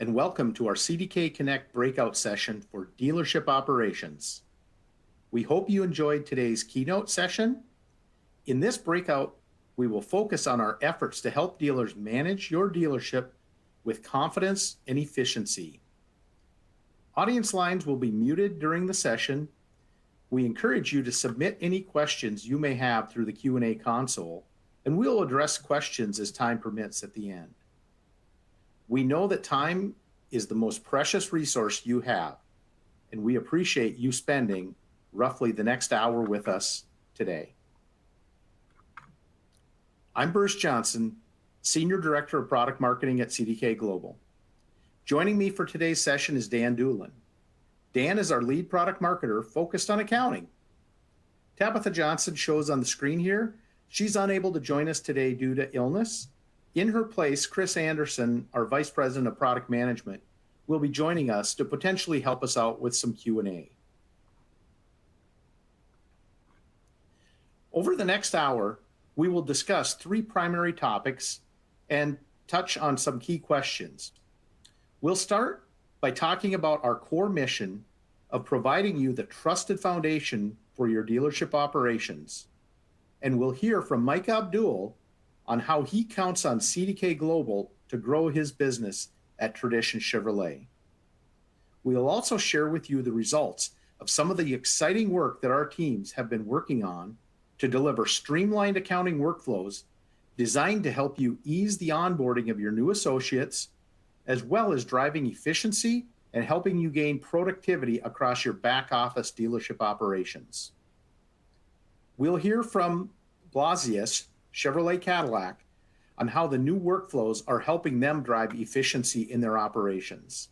and welcome to our CDK Connect breakout session for dealership operations. We hope you enjoyed today's keynote session. In this breakout, we will focus on our efforts to help dealers manage your dealership with confidence and efficiency. Audience lines will be muted during the session. We encourage you to submit any questions you may have through the Q&A console, and we'll address questions as time permits at the end. We know that time is the most precious resource you have, and we appreciate you spending roughly the next hour with us today. I'm Bruce Johnson, Senior Director of Product Marketing at CDK Global. Joining me for today's session is Dan Doolin. Dan is our lead product marketer focused on accounting. Tabitha Johnson shows on the screen here. She's unable to join us today due to illness. In her place, Chris Anderson, our Vice President of Product Management, will be joining us to potentially help us out with some Q&A. Over the next hour, we will discuss three primary topics and touch on some key questions. We'll start by talking about our core mission of providing you the trusted foundation for your dealership operations. And we'll hear from Mike Abdul on how he counts on CDK Global to grow his business at Tradition Chevrolet. We'll also share with you the results of some of the exciting work that our teams have been working on to deliver streamlined accounting workflows designed to help you ease the onboarding of your new associates, as well as driving efficiency and helping you gain productivity across your back office dealership operations. We'll hear from Blasius, Chevrolet Cadillac, on how the new workflows are helping them drive efficiency in their operations.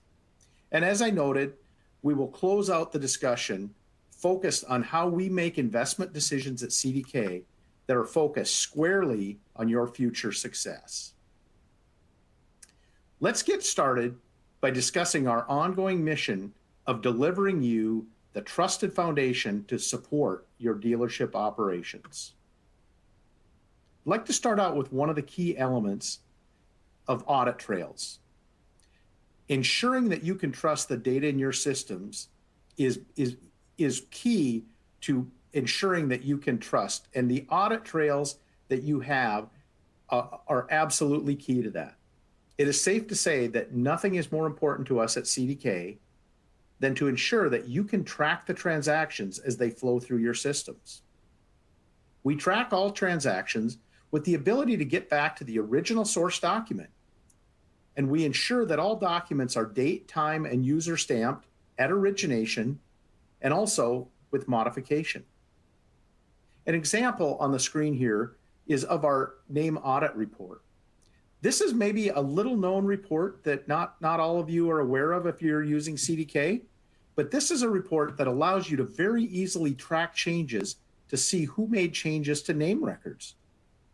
And as I noted, we will close out the discussion focused on how we make investment decisions at CDK that are focused squarely on your future success. Let's get started by discussing our ongoing mission of delivering you the trusted foundation to support your dealership operations. I'd like to start out with one of the key elements of audit trails. Ensuring that you can trust the data in your systems is key to ensuring that you can trust, and the audit trails that you have are absolutely key to that. It is safe to say that nothing is more important to us at CDK than to ensure that you can track the transactions as they flow through your systems. We track all transactions with the ability to get back to the original source document, and we ensure that all documents are date, time, and user stamped at origination and also with modification. An example on the screen here is of our name audit report. This is maybe a little known report that not all of you are aware of if you're using CDK, but this is a report that allows you to very easily track changes to see who made changes to name records.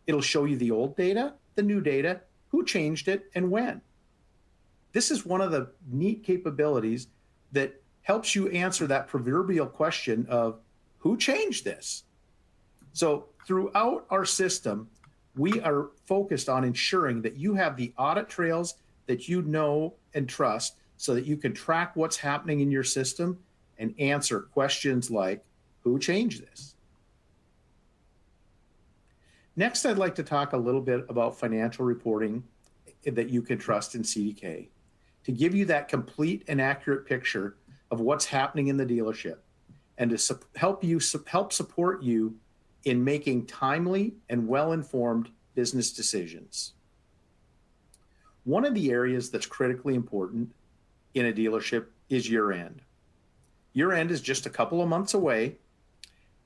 It'll show you the old data, the new data, who changed it, and when. This is one of the neat capabilities that helps you answer that proverbial question of who changed this? So throughout our system, we are focused on ensuring that you have the audit trails that you know and trust so that you can track what's happening in your system and answer questions like, who changed this? Next, I'd like to talk a little bit about financial reporting that you can trust in CDK to give you that complete and accurate picture of what's happening in the dealership and to help support you in making timely and well-informed business decisions. One of the areas that's critically important in a dealership is year-end. Year-end is just a couple of months away,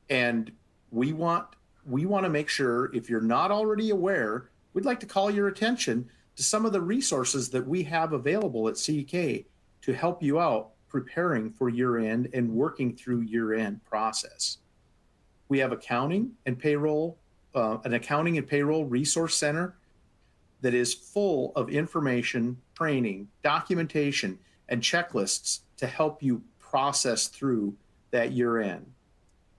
and we want to make sure, if you're not already aware, we'd like to call your attention to some of the resources that we have available at CDK to help you out preparing for year-end and working through year-end process. We have an accounting and payroll resource center that is full of information, training, documentation, and checklists to help you process through that year-end.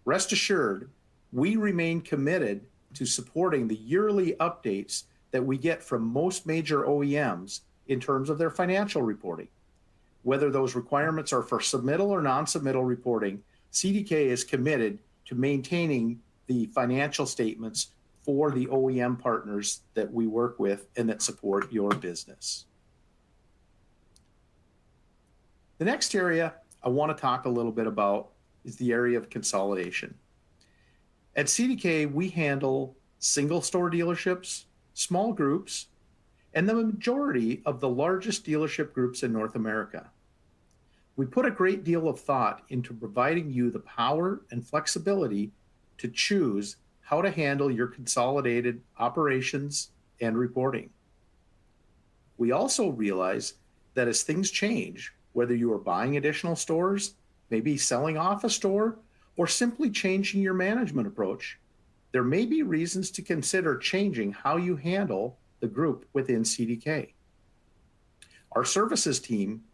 Rest assured, we remain committed to supporting the yearly updates that we get from most major OEMs in terms of their financial reporting. Whether those requirements are for submittal or non-submittal reporting, CDK is committed to maintaining the financial statements for the OEM partners that we work with and that support your business. The next area I want to talk a little bit about is the area of consolidation. At CDK, we handle single store dealerships, small groups, and the majority of the largest dealership groups in North America. We put a great deal of thought into providing you the power and flexibility to choose how to handle your consolidated operations and reporting. We also realize that as things change, whether you are buying additional stores, maybe selling off a store, or simply changing your management approach, there may be reasons to consider changing how you handle the group within CDK. Our services team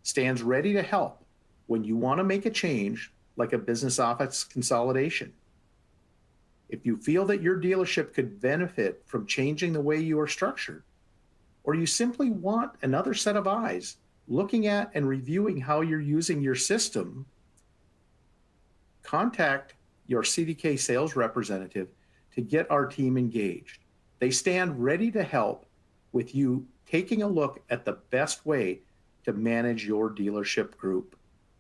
stands ready to help when you want to make a change like a business office consolidation. If you feel that your dealership could benefit from changing the way you are structured, or you simply want another set of eyes looking at and reviewing how you're using your system, contact your CDK sales representative to get our team engaged. They stand ready to help with you taking a look at the best way to manage your dealership group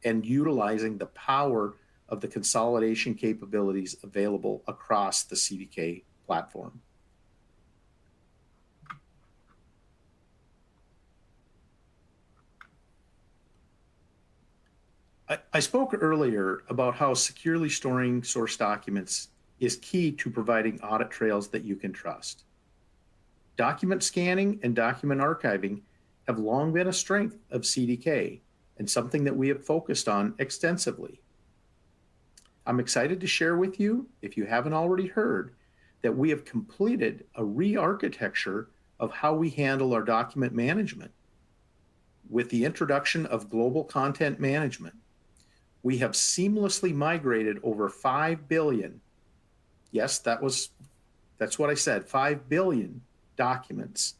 and utilizing the power of the consolidation capabilities available across the CDK platform. I spoke earlier about how securely storing source documents is key to providing audit trails that you can trust. Document scanning and document archiving have long been a strength of CDK and something that we have focused on extensively. I'm excited to share with you, if you haven't already heard, that we have completed a re-architecture of how we handle our document management. With the introduction of global content management, we have seamlessly migrated over 5 billion, yes, that's what I said, 5 billion documents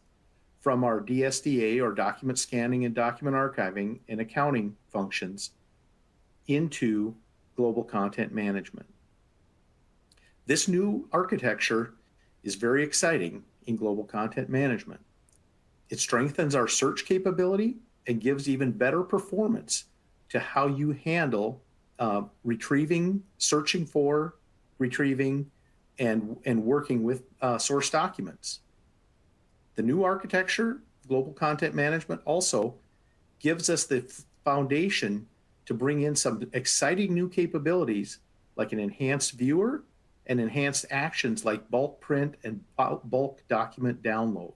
from our DSDA, or document scanning and document archiving and accounting functions, into global content management. This new architecture is very exciting in global content management. It strengthens our search capability and gives even better performance to how you handle retrieving, searching for, retrieving, and working with source documents. The new architecture, global content management, also gives us the foundation to bring in some exciting new capabilities like an enhanced viewer and enhanced actions like bulk print and bulk document download.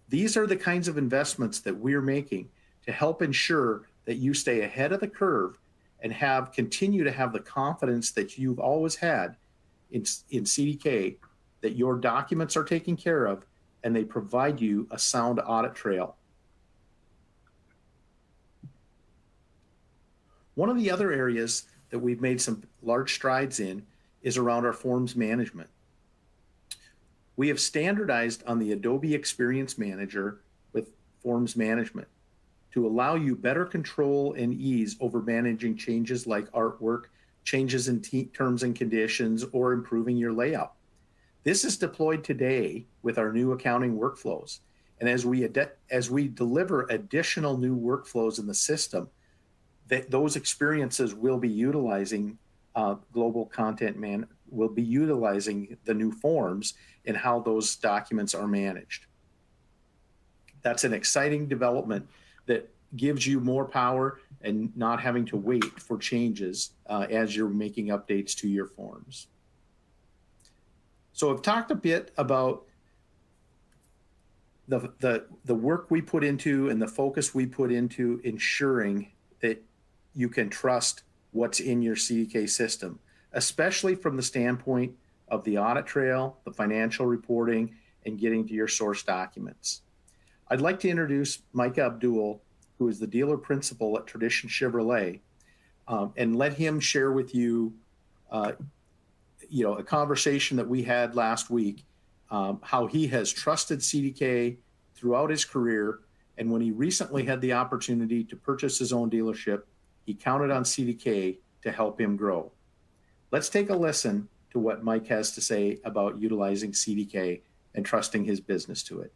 These are the kinds of investments that we're making to help ensure that you stay ahead of the curve and continue to have the confidence that you've always had in CDK, that your documents are taken care of and they provide you a sound audit trail. One of the other areas that we've made some large strides in is around our forms management. We have standardized on the Adobe Experience Manager with forms management to allow you better control and ease over managing changes like artwork, changes in terms and conditions, or improving your layout. This is deployed today with our new accounting workflows. And as we deliver additional new workflows in the system, those experiences will be utilizing global content will be utilizing the new forms and how those documents are managed. That's an exciting development that gives you more power and not having to wait for changes as you're making updates to your forms. So I've talked a bit about the work we put into and the focus we put into ensuring that you can trust what's in your CDK system, especially from the standpoint of the audit trail, the financial reporting, and getting to your source documents. I'd like to introduce Micah Abdul, who is the dealer principal at Tradition Chevrolet, and let him share with you, a conversation that we had last week, how he has trusted CDK throughout his career And when he recently had the opportunity to purchase his own dealership, he counted on CDK to help him grow. Let's take a listen to what Mike has to say about utilizing CDK and trusting his business to it.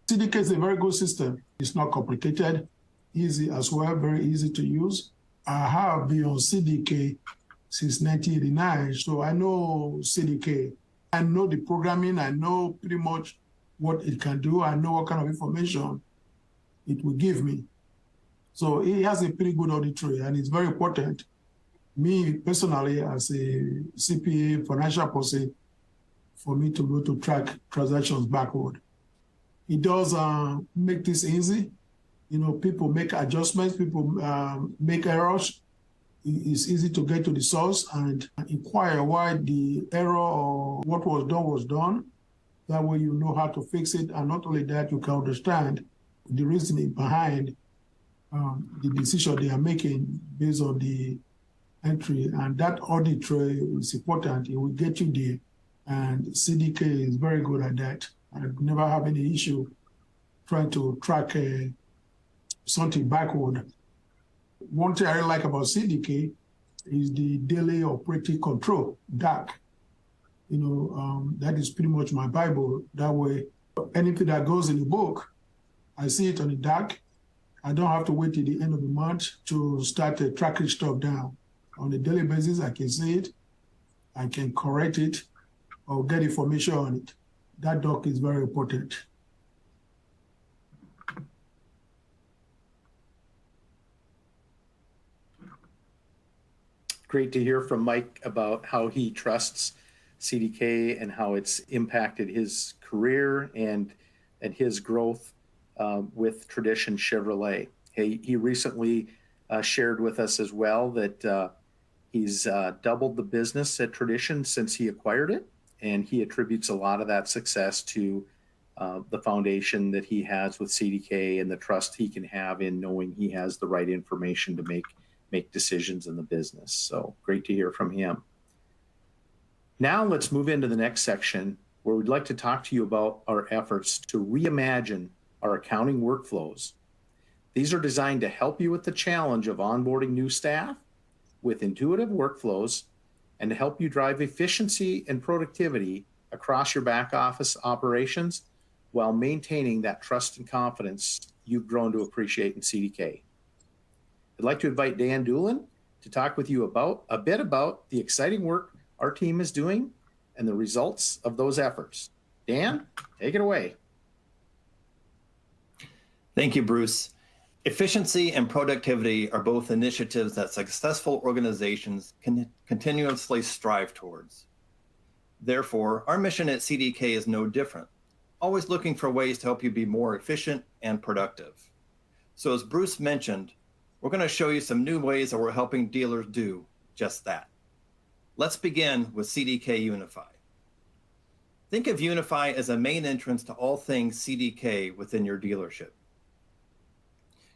CDK is a very good system. It's not complicated, easy as well, very easy to use. I have been on CDK since 1989, so I know CDK. I know the programming, I know pretty much what it can do, I know what kind of information it will give me. So it has a pretty good audit trail, and it's very important. Me personally, as a CPA financial person, for me to be able to track transactions backward. It does make this easy. You know, people make adjustments, people make errors. It's easy to get to the source and inquire why the error or what was done. That way you know how to fix it. And not only that, you can understand the reasoning behind the decision they are making based on the entry. And that audit trail is important. It will get you there. And CDK is very good at that. I never have any issue trying to track something backward. One thing I really like about CDK is the daily operating control, DAC. You know, that is pretty much my Bible. That way, anything that goes in the book, I see it on the DAC. I don't have to wait till the end of the month to start tracking stuff down. On a daily basis, I can see it, I can correct it, or get information on it. That doc is very important. Great to hear from Mike about how he trusts CDK and how it's impacted his career and his growth with Tradition Chevrolet. He recently shared with us as well that he's doubled the business at Tradition since he acquired it, and he attributes a lot of that success to the foundation that he has with CDK and the trust he can have in knowing he has the right information to make decisions in the business. So great to hear from him. Now let's move into the next section where we'd like to talk to you about our efforts to reimagine our accounting workflows. These are designed to help you with the challenge of onboarding new staff with intuitive workflows and to help you drive efficiency and productivity across your back office operations while maintaining that trust and confidence you've grown to appreciate in CDK. I'd like to invite Dan Doolin to talk with you about a bit about the exciting work our team is doing and the results of those efforts. Dan, take it away. Thank you, Bruce. Efficiency and productivity are both initiatives that successful organizations can continuously strive towards. Therefore, our mission at CDK is no different, always looking for ways to help you be more efficient and productive. So as Bruce mentioned, we're going to show you some new ways that we're helping dealers do just that. Let's begin with CDK Unify. Think of Unify as a main entrance to all things CDK within your dealership.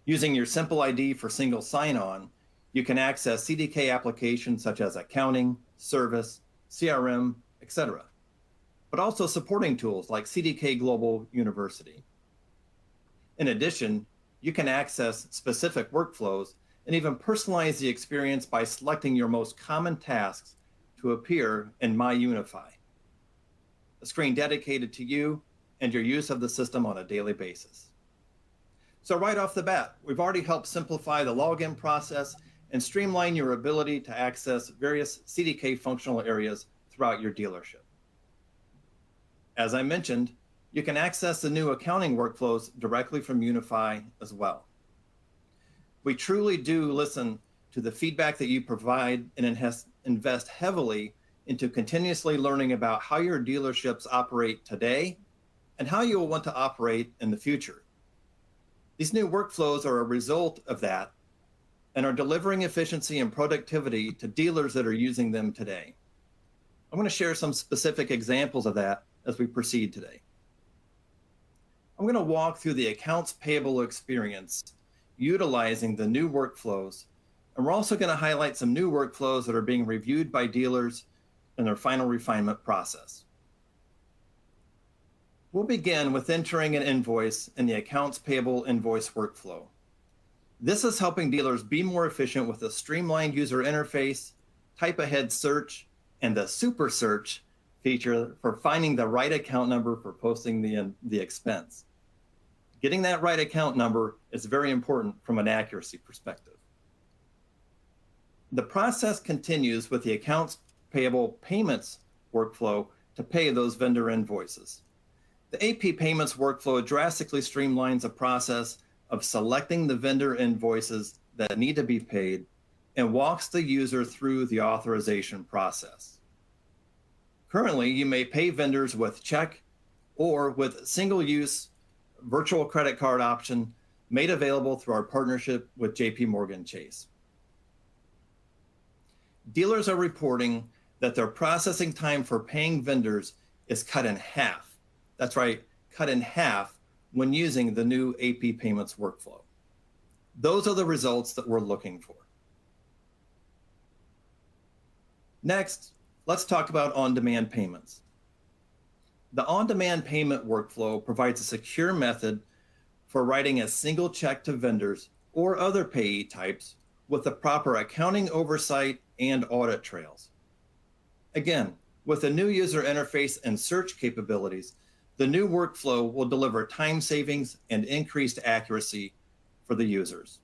Using your simple ID for single sign-on, you can access CDK applications such as accounting, service, CRM, etc., but also supporting tools like CDK Global University. In addition, you can access specific workflows and even personalize the experience by selecting your most common tasks to appear in My Unify, a screen dedicated to you and your use of the system on a daily basis. So right off the bat, we've already helped simplify the login process and streamline your ability to access various CDK functional areas throughout your dealership. As I mentioned, you can access the new accounting workflows directly from Unify as well. We truly do listen to the feedback that you provide and invest heavily into continuously learning about how your dealerships operate today and how you will want to operate in the future. These new workflows are a result of that and are delivering efficiency and productivity to dealers that are using them today. I'm going to share some specific examples of that as we proceed today. I'm going to walk through the accounts payable experience utilizing the new workflows, and we're also going to highlight some new workflows that are being reviewed by dealers in their final refinement process. We'll begin with entering an invoice in the accounts payable invoice workflow. This is helping dealers be more efficient with a streamlined user interface, type ahead search, and the super search feature for finding the right account number for posting the expense. Getting that right account number is very important from an accuracy perspective. The process continues with the accounts payable payments workflow to pay those vendor invoices. The AP payments workflow drastically streamlines the process of selecting the vendor invoices that need to be paid and walks the user through the authorization process. Currently, you may pay vendors with check or with single-use virtual credit card option made available through our partnership with JP Morgan Chase. Dealers are reporting that their processing time for paying vendors is cut in half. That's right, cut in half when using the new AP payments workflow. Those are the results that we're looking for. Next, let's talk about on-demand payments. The on-demand payment workflow provides a secure method for writing a single check to vendors or other payee types with the proper accounting oversight and audit trails. Again, with the new user interface and search capabilities, the new workflow will deliver time savings and increased accuracy for the users.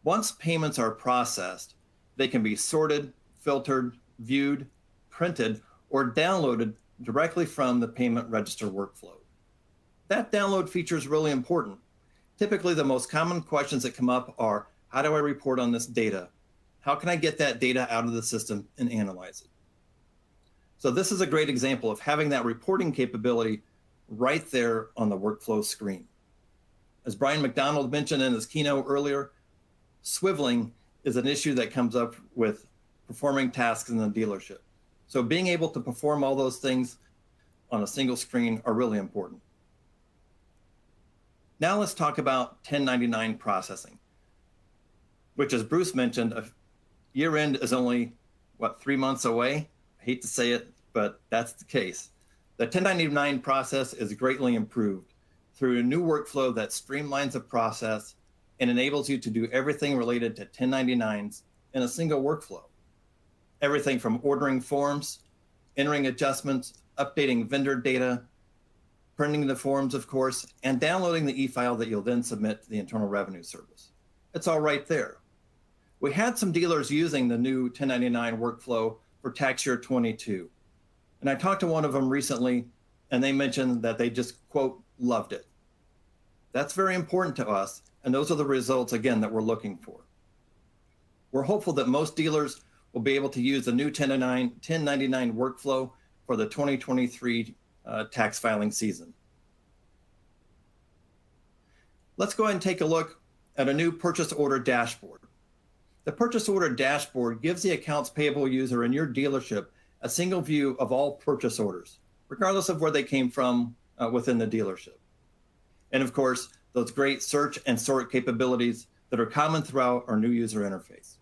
Once payments are processed, they can be sorted, filtered, viewed, printed, or downloaded directly from the payment register workflow. That download feature is really important. Typically, the most common questions that come up are, how do I report on this data? How can I get that data out of the system and analyze it? So this is a great example of having that reporting capability right there on the workflow screen. As Brian McDonald mentioned in his keynote earlier, swiveling is an issue that comes up with performing tasks in the dealership. So being able to perform all those things on a single screen are really important. Now let's talk about 1099 processing, which, as Bruce mentioned, year end is only, 3 months away? I hate to say it, but that's the case. The 1099 process is greatly improved through a new workflow that streamlines the process and enables you to do everything related to 1099s in a single workflow. Everything from ordering forms, entering adjustments, updating vendor data, printing the forms, of course, and downloading the e-file that you'll then submit to the Internal Revenue Service. It's all right there. We had some dealers using the new 1099 workflow for tax year 22. And I talked to one of them recently, and they mentioned that they just, quote, loved it. That's very important to us, and those are the results, again, that we're looking for. We're hopeful that most dealers will be able to use the new 1099 workflow for the 2023 tax filing season. Let's go ahead and take a look at a new purchase order dashboard. The purchase order dashboard gives the accounts payable user in your dealership a single view of all purchase orders, regardless of where they came from within the dealership. And of course, those great search and sort capabilities that are common throughout our new user interface.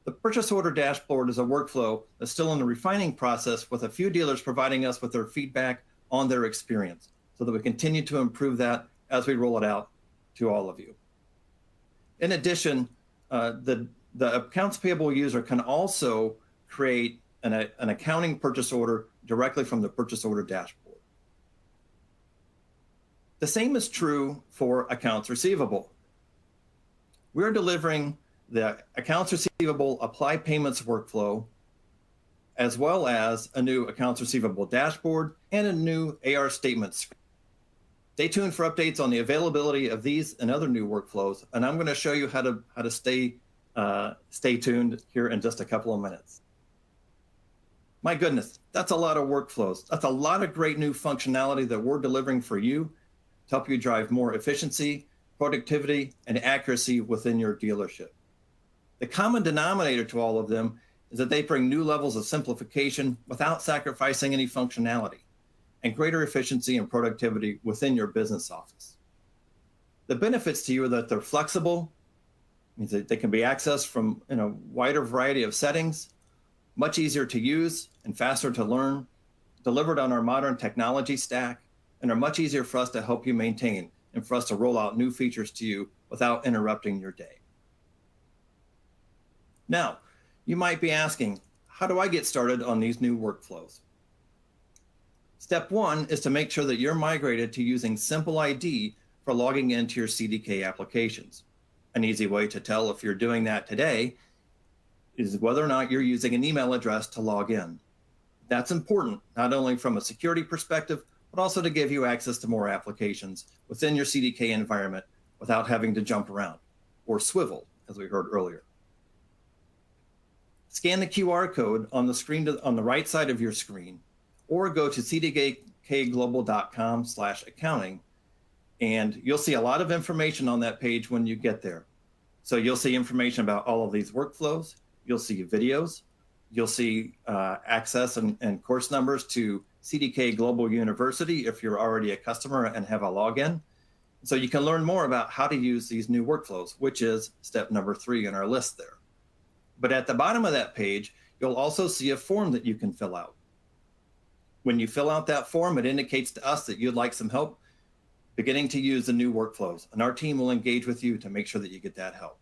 The purchase order dashboard is a workflow that's still in the refining process, with a few dealers providing us with their feedback on their experience so that we continue to improve that as we roll it out to all of you. In addition, the accounts payable user can also create an accounting purchase order directly from the purchase order dashboard. The same is true for accounts receivable. We're delivering the accounts receivable apply payments workflow, as well as a new accounts receivable dashboard and a new AR statement screen. Stay tuned for updates on the availability of these and other new workflows, and I'm going to show you how to stay tuned here in just a couple of minutes. My goodness, that's a lot of workflows. That's a lot of great new functionality that we're delivering for you to help you drive more efficiency, productivity, and accuracy within your dealership. The common denominator to all of them is that they bring new levels of simplification without sacrificing any functionality, and greater efficiency and productivity within your business office. The benefits to you are that they're flexible, means that they can be accessed from a wider variety of settings, much easier to use and faster to learn, delivered on our modern technology stack, and are much easier for us to help you maintain and for us to roll out new features to you without interrupting your day. Now, you might be asking, how do I get started on these new workflows? Step one is to make sure that you're migrated to using Simple ID for logging into your CDK applications. An easy way to tell if you're doing that today is whether or not you're using an email address to log in. That's important, not only from a security perspective, but also to give you access to more applications within your CDK environment without having to jump around or swivel, as we heard earlier. Scan the QR code on the screen on the right side of your screen, or go to cdkglobal.com/accounting, and you'll see a lot of information on that page when you get there. So you'll see information about all of these workflows, you'll see videos, you'll see access and course numbers to CDK Global University if you're already a customer and have a login. So you can learn more about how to use these new workflows, which is step number 3 in our list there. But at the bottom of that page, you'll also see a form that you can fill out. When you fill out that form, it indicates to us that you'd like some help beginning to use the new workflows, and our team will engage with you to make sure that you get that help.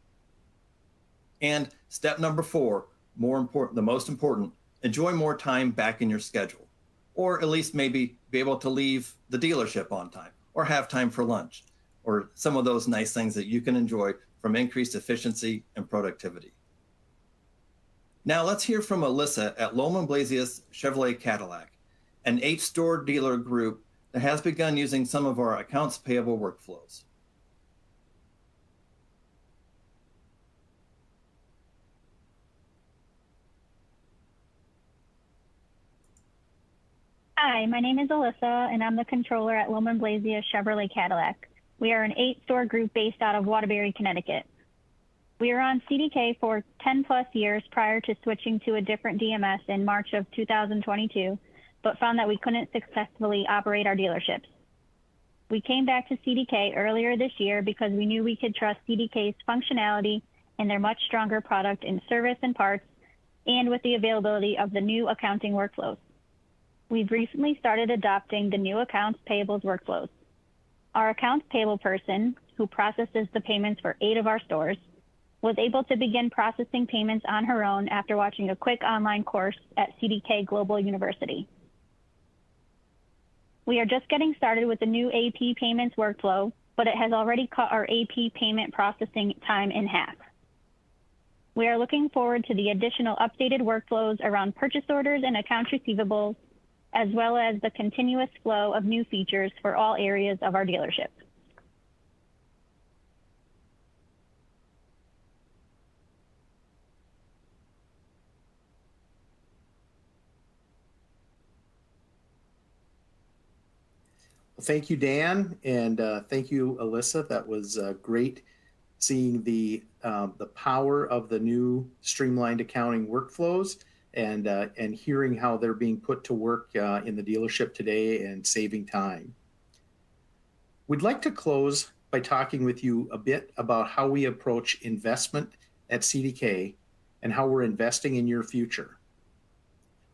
And step number 4, the most important, enjoy more time back in your schedule, or at least maybe be able to leave the dealership on time, or have time for lunch, or some of those nice things that you can enjoy from increased efficiency and productivity. Now let's hear from Alyssa at Lohman Blasius Chevrolet Cadillac, an 8-store dealer group that has begun using some of our accounts payable workflows. Hi, my name is Alyssa, and I'm the controller at Lohman Blasius Chevrolet Cadillac. We are an 8-store group based out of Waterbury, Connecticut. We were on CDK for 10 plus years prior to switching to a different DMS in March of 2022, but found that we couldn't successfully operate our dealerships. We came back to CDK earlier this year because we knew we could trust CDK's functionality and their much stronger product in service and parts, and with the availability of the new accounting workflows. We've recently started adopting the new accounts payables workflows. Our accounts payable person, who processes the payments for 8 of our stores, was able to begin processing payments on her own after watching a quick online course at CDK Global University. We are just getting started with the new AP payments workflow, but it has already cut our AP payment processing time in half. We are looking forward to the additional updated workflows around purchase orders and accounts receivables, as well as the continuous flow of new features for all areas of our dealership. Well, thank you, Dan, and thank you, Alyssa. That was great seeing the power of the new streamlined accounting workflows and hearing how they're being put to work in the dealership today and saving time. We'd like to close by talking with you a bit about how we approach investment at CDK and how we're investing in your future.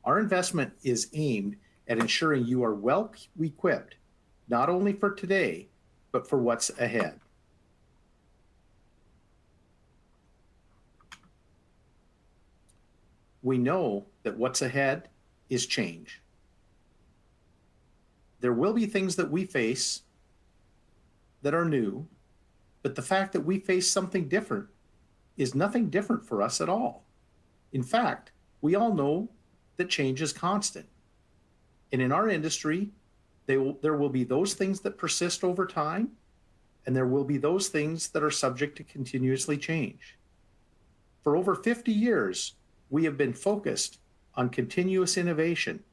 Our investment is aimed at ensuring you are well equipped, not only for today, but for what's ahead. We know that what's ahead is change. There will be things that we face that are new, but the fact that we face something different is nothing different for us at all. In fact, we all know that change is constant. And in our industry, there will be those things that persist over time, and there will be those things that are subject to continuously change. For over 50 years, we have been focused on continuous innovation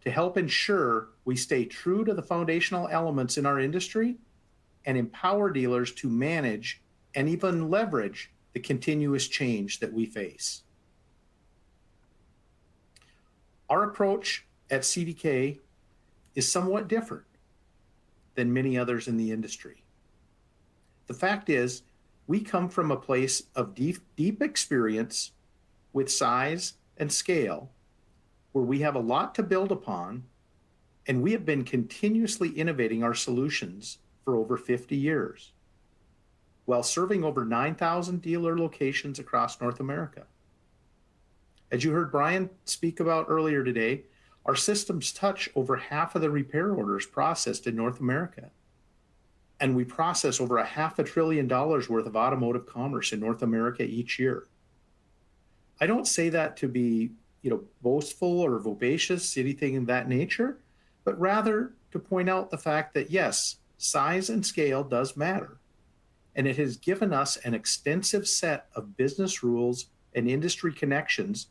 to help ensure we stay true to the foundational elements in our industry and empower dealers to manage and even leverage the continuous change that we face. Our approach at CDK is somewhat different than many others in the industry. The fact is, we come from a place of deep experience with size and scale, where we have a lot to build upon And we have been continuously innovating our solutions for over 50 years, while serving over 9,000 dealer locations across North America. As you heard Brian speak about earlier today, our systems touch over half of the repair orders processed in North America. And we process over $500 billion worth of automotive commerce in North America each year. I don't say that to be, boastful or bodacious, anything of that nature, but rather to point out the fact that yes, size and scale does matter. And it has given us an extensive set of business rules and industry connections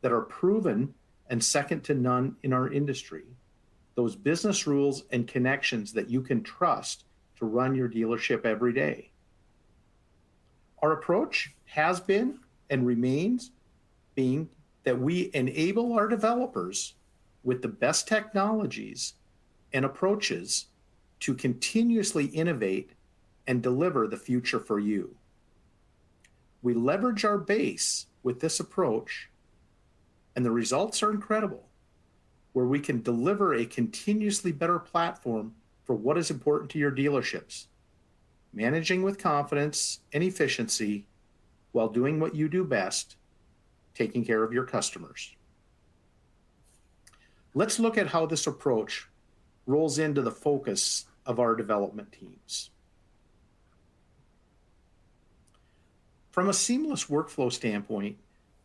that are proven and second to none in our industry. Those business rules and connections that you can trust to run your dealership every day. Our approach has been and remains being that we enable our developers with the best technologies and approaches to continuously innovate and deliver the future for you. We leverage our base with this approach, and the results are incredible, where we can deliver a continuously better platform for what is important to your dealerships, managing with confidence and efficiency while doing what you do best, taking care of your customers. Let's look at how this approach rolls into the focus of our development teams. From a seamless workflow standpoint,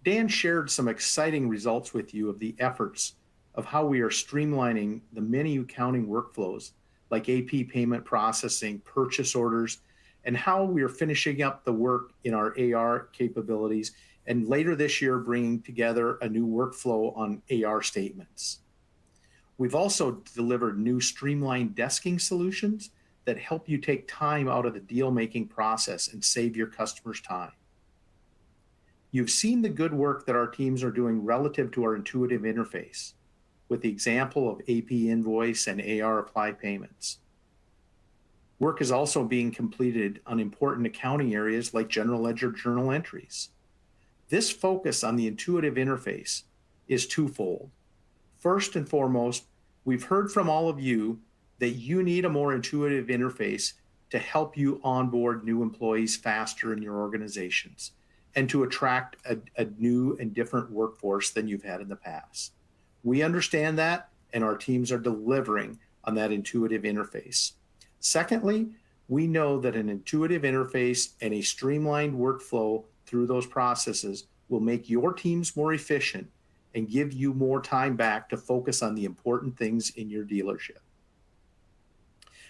Dan shared some exciting results with you of the efforts of how we are streamlining the many accounting workflows like AP payment processing, purchase orders, and how we are finishing up the work in our AR capabilities, and later this year bringing together a new workflow on AR statements. We've also delivered new streamlined desking solutions that help you take time out of the deal-making process and save your customers time. You've seen the good work that our teams are doing relative to our intuitive interface, with the example of AP invoice and AR apply payments. Work is also being completed on important accounting areas like general ledger journal entries. This focus on the intuitive interface is twofold. First and foremost, we've heard from all of you that you need a more intuitive interface to help you onboard new employees faster in your organizations and to attract a new and different workforce than you've had in the past. We understand that, and our teams are delivering on that intuitive interface. Secondly, we know that an intuitive interface and a streamlined workflow through those processes will make your teams more efficient and give you more time back to focus on the important things in your dealership.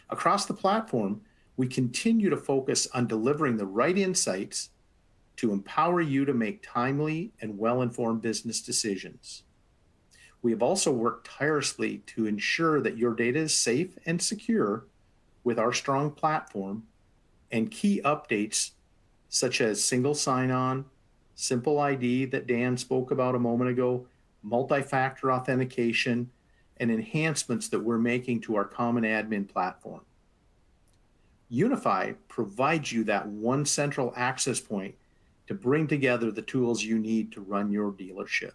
Across the platform, we continue to focus on delivering the right insights to empower you to make timely and well-informed business decisions. We have also worked tirelessly to ensure that your data is safe and secure with our strong platform and key updates such as single sign-on, simple ID that Dan spoke about a moment ago, multi-factor authentication, and enhancements that we're making to our common admin platform. Unify provides you that one central access point to bring together the tools you need to run your dealership.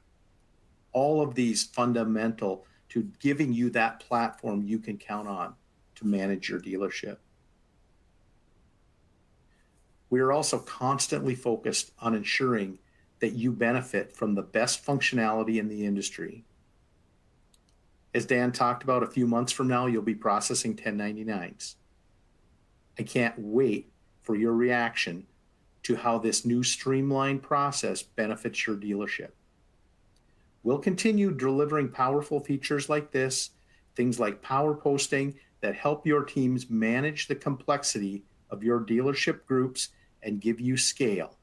All of these fundamental to giving you that platform you can count on to manage your dealership. We are also constantly focused on ensuring that you benefit from the best functionality in the industry. As Dan talked about, a few months from now, you'll be processing 1099s. I can't wait for your reaction to how this new streamlined process benefits your dealership. We'll continue delivering powerful features like this, things like power posting that help your teams manage the complexity of your dealership groups and give you scale.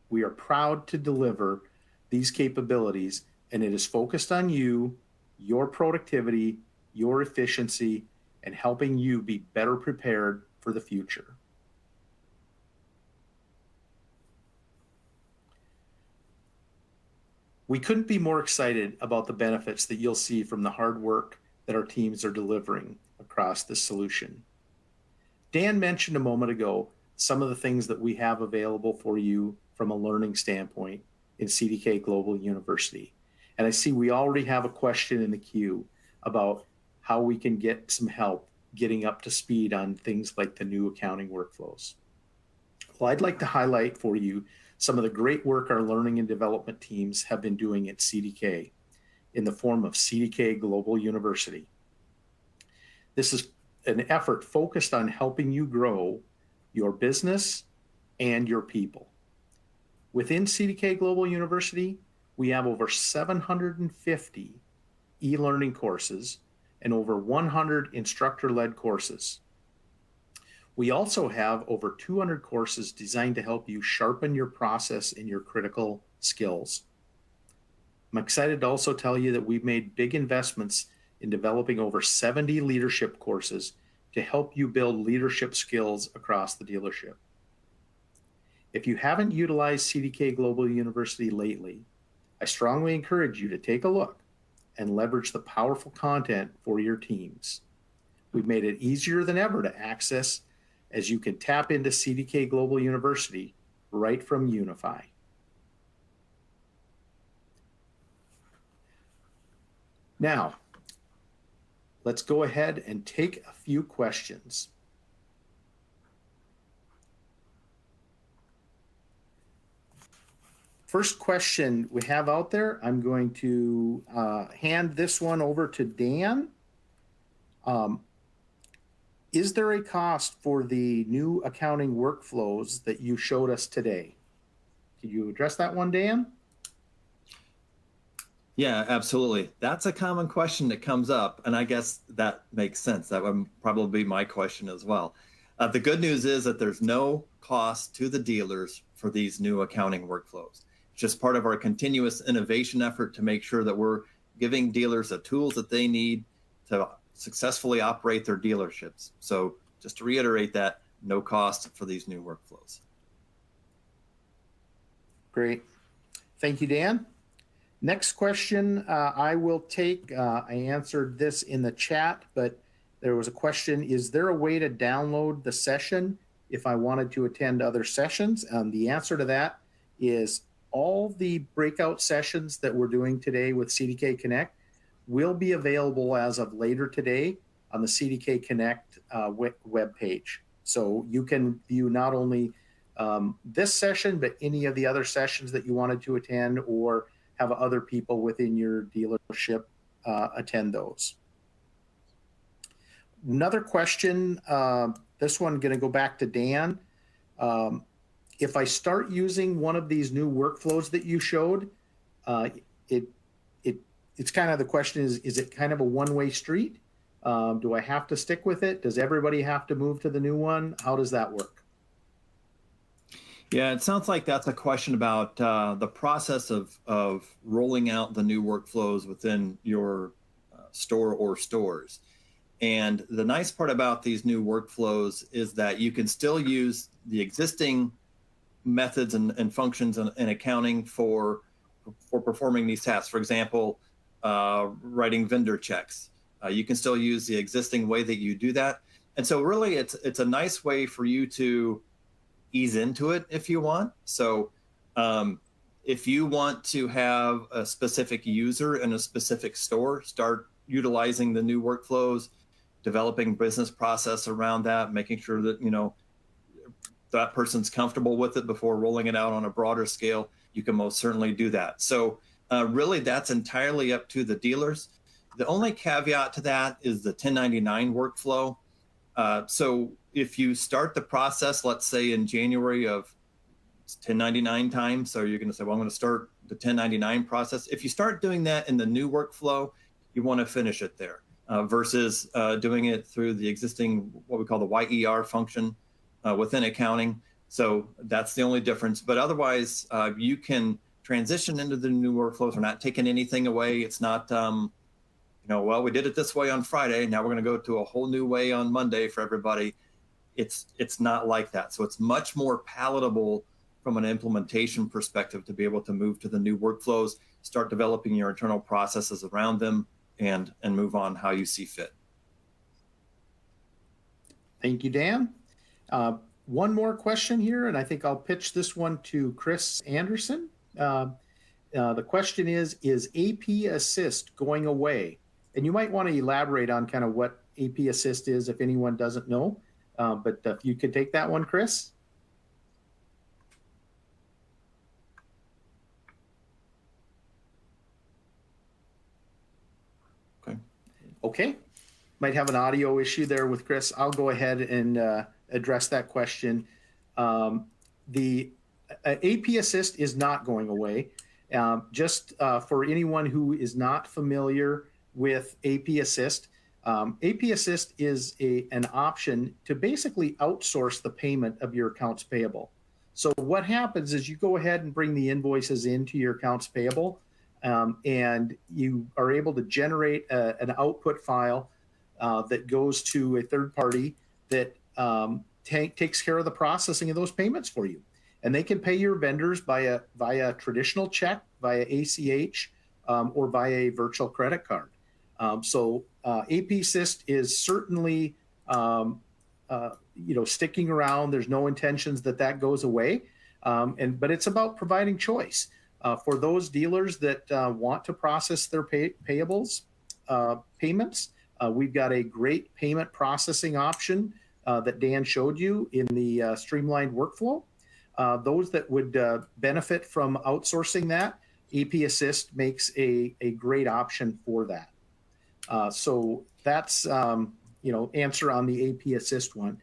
We are proud to deliver these capabilities, and it is focused on you, your productivity, your efficiency, and helping you be better prepared for the future. We couldn't be more excited about the benefits that you'll see from the hard work that our teams are delivering across this solution. Dan mentioned a moment ago some of the things that we have available for you from a learning standpoint in CDK Global University. And I see we already have a question in the queue about how we can get some help getting up to speed on things like the new accounting workflows. Well, I'd like to highlight for you some of the great work our learning and development teams have been doing at CDK in the form of CDK Global University. This is an effort focused on helping you grow your business and your people. Within CDK Global University, we have over 750 e-learning courses and over 100 instructor-led courses. We also have over 200 courses designed to help you sharpen your process and your critical skills. I'm excited to also tell you that we've made big investments in developing over 70 leadership courses to help you build leadership skills across the dealership. If you haven't utilized CDK Global University lately, I strongly encourage you to take a look and leverage the powerful content for your teams. We've made it easier than ever to access, as you can tap into CDK Global University right from Unify. Now, let's go ahead and take a few questions. First question we have out there, I'm going to hand this one over to Dan. Is there a cost for the new accounting workflows that you showed us today? Could you address that one, Dan? Yeah, absolutely. That's a common question that comes up, and I guess that makes sense. That would probably be my question as well. The good news is that there's no cost to the dealers for these new accounting workflows. It's just part of our continuous innovation effort to make sure that we're giving dealers the tools that they need to successfully operate their dealerships. So just to reiterate that, no cost for these new workflows. Great. Thank you, Dan. Next question I will take. I answered this in the chat, but there was a question, is there a way to download the session if I wanted to attend other sessions? The answer to that is all the breakout sessions that we're doing today with CDK Connect will be available as of later today on the CDK Connect web page. So you can view not only this session, but any of the other sessions that you wanted to attend or have other people within your dealership attend those. Another question, this one going to go back to Dan. If I start using one of these new workflows that you showed, it's kind of the question is it kind of a one-way street? Do I have to stick with it? Does everybody have to move to the new one? How does that work? Yeah, it sounds like that's a question about the process of rolling out the new workflows within your store or stores. And the nice part about these new workflows is that you can still use the existing methods and functions in accounting for performing these tasks. For example, writing vendor checks. You can still use the existing way that you do that. And so really it's a nice way for you to ease into it if you want. So if you want to have a specific user in a specific store, start utilizing the new workflows, developing business process around that, making sure that, you know, that person's comfortable with it before rolling it out on a broader scale, you can most certainly do that. So really that's entirely up to the dealers. The only caveat to that is the 1099 workflow. So if you start the process, let's say in January of 1099 time, so you're going to say, well, I'm going to start the 1099 process. If you start doing that in the new workflow, you want to finish it there versus doing it through the existing, what we call the YER function within accounting. So that's the only difference. But otherwise, you can transition into the new workflows. We're not taking anything away. It's not, you know, well, we did it this way on Friday. Now we're going to go to a whole new way on Monday for everybody. It's not like that. So it's much more palatable from an implementation perspective to be able to move to the new workflows, start developing your internal processes around them, and move on how you see fit. Thank you, Dan. One more question here, and I think I'll pitch this one to Chris Anderson. The question is AP Assist going away? And you might want to elaborate on kind of what AP Assist is if anyone doesn't know. But if you could take that one, Chris. Okay. Might have an audio issue there with Chris. I'll go ahead and address that question. The AP Assist is not going away. Just for anyone who is not familiar with AP Assist, AP Assist is an option to basically outsource the payment of your accounts payable. So what happens is you go ahead and bring the invoices into your accounts payable, and you are able to generate an output file that goes to a third party that takes care of the processing of those payments for you. And they can pay your vendors via traditional check, via ACH, or via a virtual credit card. So AP Assist is certainly sticking around. There's no intentions that goes away, but it's about providing choice for those dealers that want to process their payables payments. We've got a great payment processing option that Dan showed you in the streamlined workflow. Those that would benefit from outsourcing that, AP Assist makes a great option for that. So that's answer on the AP Assist one.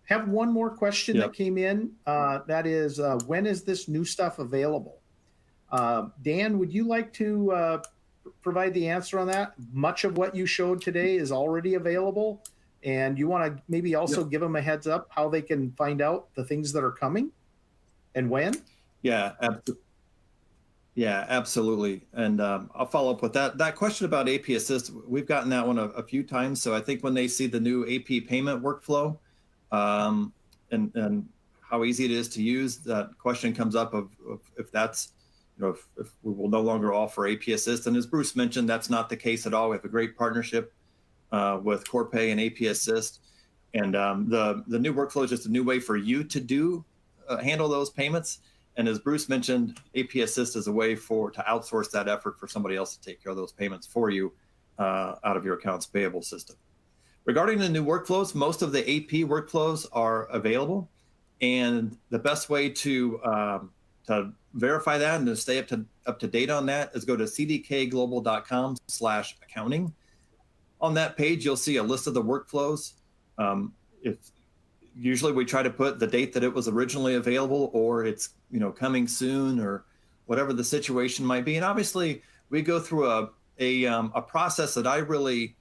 Have one more question that came in. That is, when is this new stuff available? Dan, would you like to provide the answer on that? Much of what you showed today is already available, and you want to maybe also give them a heads up how they can find out the things that are coming and when? Yeah, absolutely. And I'll follow up with that. That question about AP Assist, we've gotten that one a few times. So I think when they see the new AP payment workflow and how easy it is to use, that question comes up of if that's, if we will no longer offer AP Assist. And as Bruce mentioned, that's not the case at all. We have a great partnership with Corpay and AP Assist. And the new workflow is just a new way for you to handle those payments. And as Bruce mentioned, AP Assist is a way to outsource that effort for somebody else to take care of those payments for you out of your accounts payable system. Regarding the new workflows, most of the AP workflows are available. And the best way to verify that and to stay up to date on that is go to cdkglobal.com/accounting. On that page, you'll see a list of the workflows. Usually we try to put the date that it was originally available, or it's coming soon, or whatever the situation might be. And obviously we go through a process that I really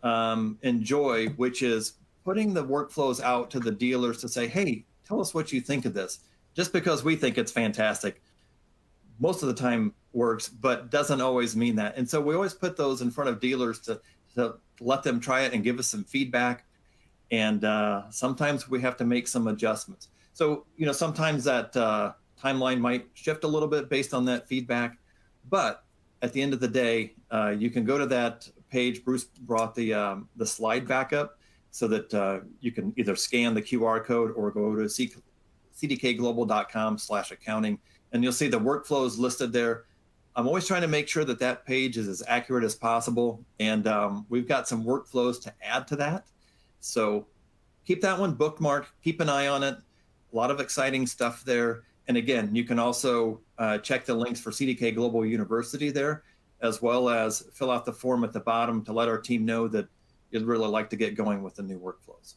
enjoy, which is putting the workflows out to the dealers to say, hey, tell us what you think of this. Just because we think it's fantastic, most of the time works, but doesn't always mean that. And so we always put those in front of dealers to let them try it and give us some feedback. And sometimes we have to make some adjustments. So, sometimes that timeline might shift a little bit based on that feedback. But at the end of the day, you can go to that page. Bruce brought the slide back up so that you can either scan the QR code or go to cdkglobal.com/accounting, and you'll see the workflows listed there. I'm always trying to make sure that page is as accurate as possible. And we've got some workflows to add to that. So keep that one bookmarked, keep an eye on it. A lot of exciting stuff there. And again, you can also check the links for CDK Global University there, as well as fill out the form at the bottom to let our team know that you'd really like to get going with the new workflows.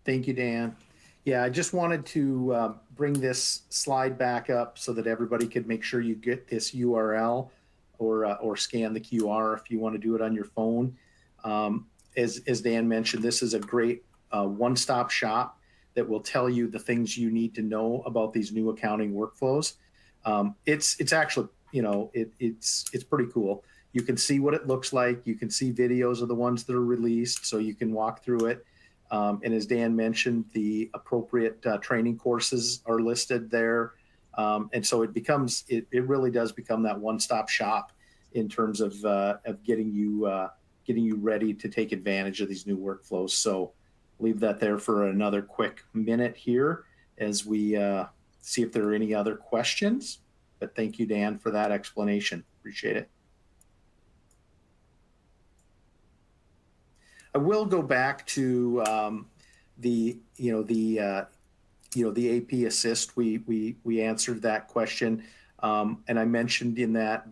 Thank you, Dan. Yeah, I just wanted to bring this slide back up so that everybody could make sure you get this URL or scan the QR if you want to do it on your phone. As Dan mentioned, this is a great one-stop shop that will tell you the things you need to know about these new accounting workflows. It's actually, it's pretty cool. You can see what it looks like. You can see videos of the ones that are released, so you can walk through it. And as Dan mentioned, the appropriate training courses are listed there. And so it really does become that one-stop shop in terms of getting you ready to take advantage of these new workflows. So leave that there for another quick minute here as we see if there are any other questions. But thank you, Dan, for that explanation. Appreciate it. I will go back to the AP Assist. We answered that question, and I mentioned in that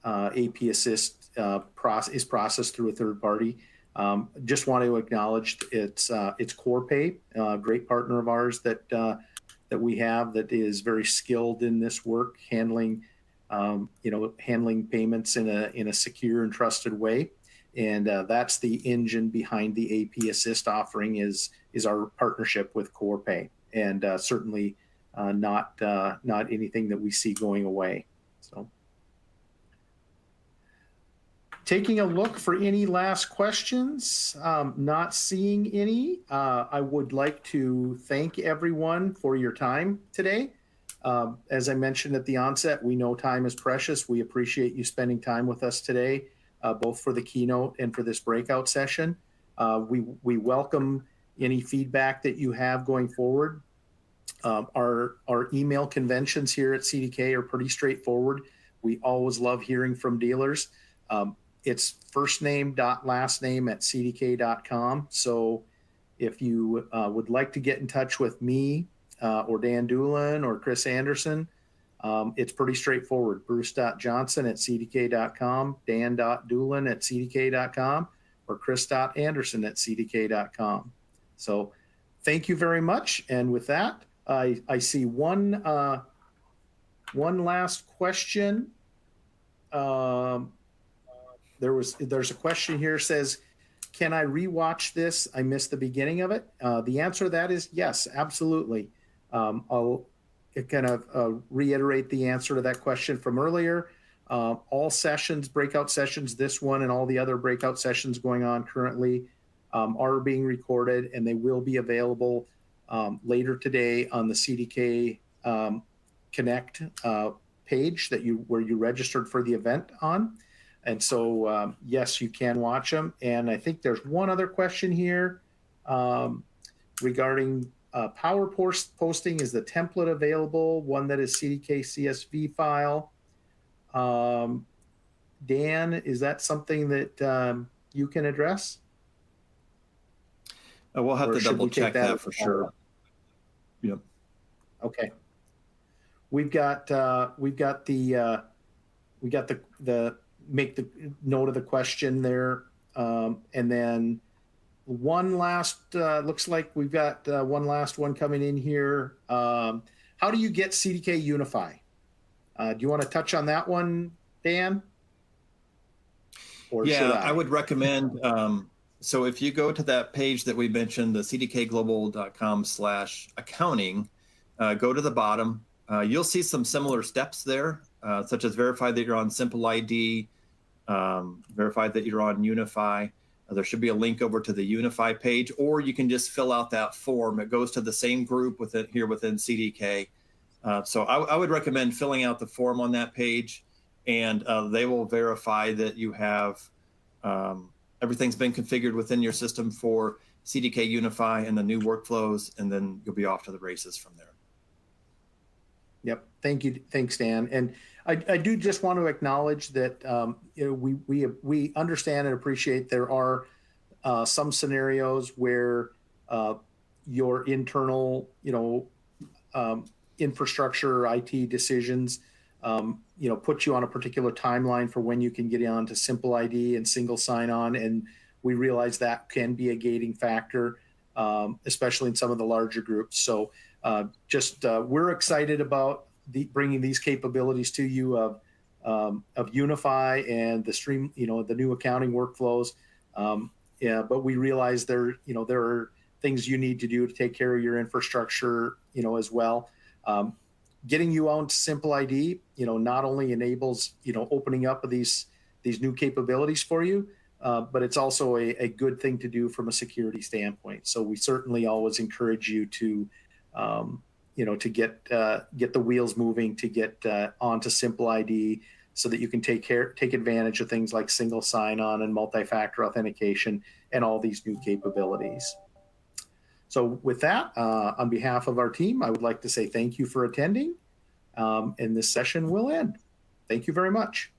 AP Assist is processed through a third party. Just want to acknowledge it's Corpay, a great partner of ours that we have that is very skilled in this work, handling payments in a secure and trusted way. And that's the engine behind the AP Assist offering is our partnership with Corpay, and certainly not anything that we see going away. So, taking a look for any last questions, not seeing any. I would like to thank everyone for your time today. As I mentioned at the onset, we know time is precious. We appreciate you spending time with us today, both for the keynote and for this breakout session. We welcome any feedback that you have going forward. Our email conventions here at CDK are pretty straightforward. We always love hearing from dealers. It's first name dot last name at cdk.com. So if you would like to get in touch with me or Dan Doolin or Chris Anderson, it's pretty straightforward. Bruce.Johnson at cdk.com, Dan.Doolin at cdk.com, or Chris.Anderson at cdk.com. So thank you very much. And with that, I see one last question. There's a question here, says, can I rewatch this? I missed the beginning of it. The answer to that is yes, absolutely. I'll kind of reiterate the answer to that question from earlier. All sessions, breakout sessions, this one and all the other breakout sessions going on currently are being recorded, and they will be available later today on the CDK Connect page where you registered for the event on. And so, yes, you can watch them. And I think there's one other question here regarding power posting. Is the template available? One that is CDK CSV file. Dan, is that something that you can address? We'll have to double check that for sure. Yep. Okay. We've got the make the note of the question there, and then one last looks like we've got one last one coming in here. How do you get CDK Unify? Do you want to touch on that one, Dan? Or yeah, I would recommend. So if you go to that page that we mentioned, the cdkglobal.com/accounting, go to the bottom. You'll see some similar steps there, such as verify that you're on Simple ID, verify that you're on Unify. There should be a link over to the Unify page, or you can just fill out that form. It goes to the same group within CDK. So I would recommend filling out the form on that page, and they will verify that you have everything's been configured within your system for CDK Unify and the new workflows, and then you'll be off to the races from there. Yep. Thank you. Thanks, Dan. And I do just want to acknowledge that we understand and appreciate there are some scenarios where your internal infrastructure IT decisions put you on a particular timeline for when you can get on to Simple ID and single sign-on, and we realize that can be a gating factor, especially in some of the larger groups. So we're excited about bringing these capabilities to you of Unify and the the new accounting workflows. But we realize there are things you need to do to take care of your infrastructure, as well. Getting you on to Simple ID, not only enables, opening up of these new capabilities for you, but it's also a good thing to do from a security standpoint. So we certainly always encourage you to, to get the wheels moving, to get onto Simple ID, so that you can take advantage of things like single sign-on and multi-factor authentication and all these new capabilities. So with that, on behalf of our team, I would like to say thank you for attending. and this session will end. Thank you very much.